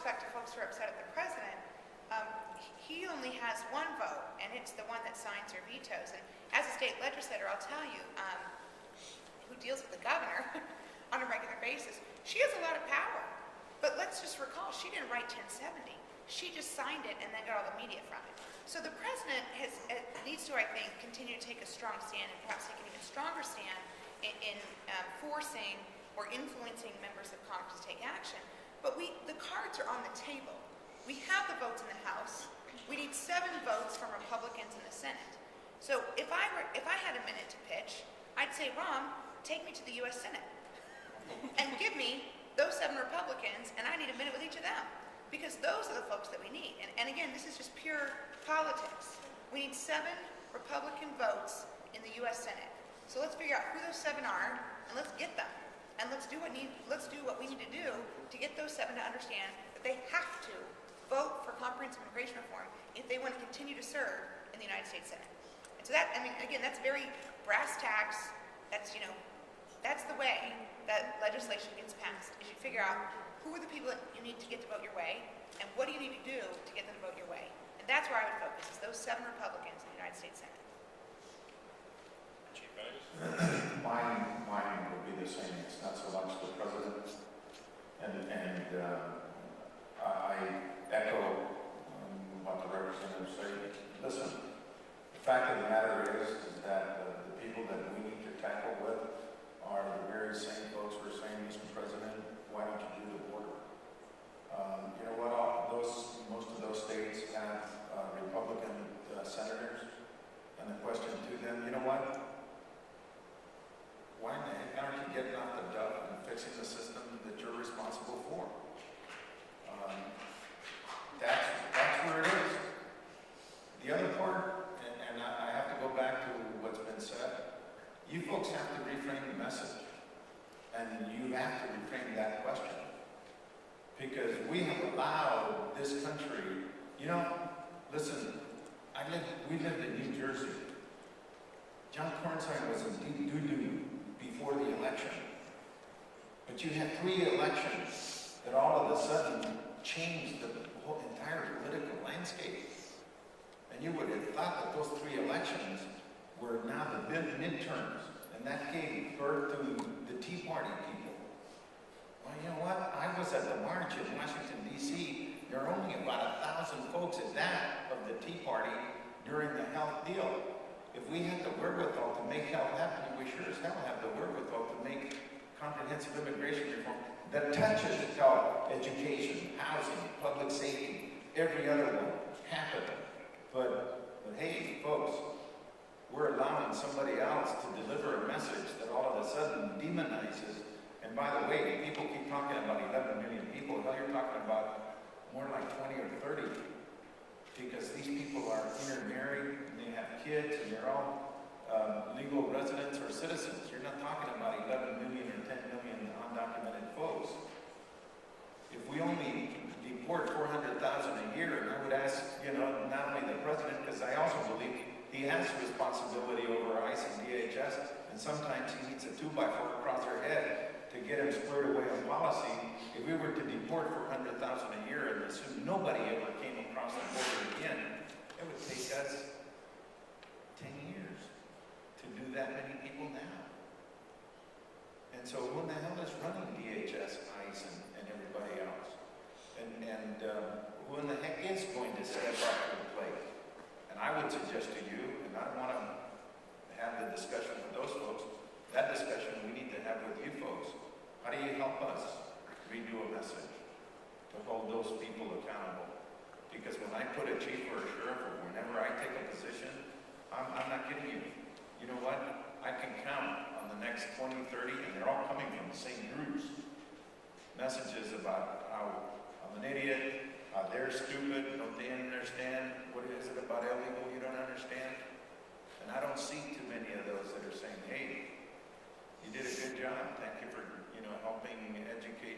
respect to folks who are upset at the president, he only has one vote, and it's the one that signs or vetoes. And as a state legislator, I'll tell you, who deals with the governor on a regular basis, she has a lot of power. But let's just recall, she didn't write 1070. She just signed it and then got all the media from it. So the president needs to, I think, continue to take a strong stand, and perhaps take an even stronger stand in forcing or influencing members of Congress to take action. But the cards are on the table. We have the votes in the House. We need 7 votes from Republicans in the Senate. So if I had a minute to pitch, I'd say, Rom, take me to the U.S. Senate and give me those 7 Republicans, and I need a minute with each of them, because those are the folks that we need. And again, this is just pure politics. We need 7 Republican votes in the U.S. Senate. So let's figure out who those 7 are, and let's get them. And let's do what we need to do to get those 7 to understand that they have to vote for comprehensive immigration reform if they want to continue to serve in the United States Senate. And so that, I mean, again, that's very brass tacks. That's, that's the way that legislation gets passed, is you figure out who are the people that you need to get to vote your way, and what do you need to do to get them to vote your way. And that's where I would focus, is those 7 Republicans in the United States Senate. Chief Venegas? Mine would be the same. It's not so much the president. And I echo what the representatives say. Listen, the fact of the matter is that the people that we need to tackle with are the very same folks who are saying, Mr. President, why don't you do the border? You know what? Most of those states have Republican senators, and the question to them, you know what? Why in the heck aren't you getting off the duff and fixing the system that you're responsible for? That's where it is. The other part, and I have to go back to what's been said, you folks have to reframe the message. And you have to reframe that question. Because we have allowed this country, listen, we lived in New Jersey. John Cornstein was in deep doo-doo before the election. But you had 3 elections that all of a sudden changed the whole entire political landscape. And you would have thought that those 3 elections were now the midterms, and that gave birth to the Tea Party people. Well, you know what? I was at the march in Washington, D.C. There are only about 1,000 folks at that of the Tea Party during the health deal. If we had the wherewithal to make health happen, we sure as hell have the wherewithal to make comprehensive immigration reform that touches health, education, housing, public safety, every other one happen. But hey, folks, we're allowing somebody else to deliver a message that all of a sudden demonizes. And by the way, people keep talking about 11 million people. Hell, you're talking about more like 20 or 30. Because these people are intermarried, and they have kids, and they're all legal residents or citizens. You're not talking about 11 million or 10 million undocumented folks. If we only deport 400,000 a year, and I would ask, not only the president, because I also believe he has responsibility over ICE and DHS, and sometimes he needs a 2x4 across their head to get him squared away on policy. If we were to deport 400,000 a year and assume nobody ever came across the border again, it would take us 10 years to do that many people now. And so who in the hell is running DHS, ICE, and everybody else? And who in the heck is going to step up to the plate? And I would suggest to you, and I don't want to have the discussion with those folks, that discussion we need to have with you folks. How do you help us redo a message to hold those people accountable? Because when I put a chief or a sheriff, or whenever I take a position, I'm not kidding you. You know what? I can count on the next 20, 30, and they're all coming from the same groups. Messages about how I'm an idiot, how they're stupid, don't they understand? What is it about illegal you don't understand? And I don't see too many of those that are saying, hey, you did a good job. Thank you for, helping educate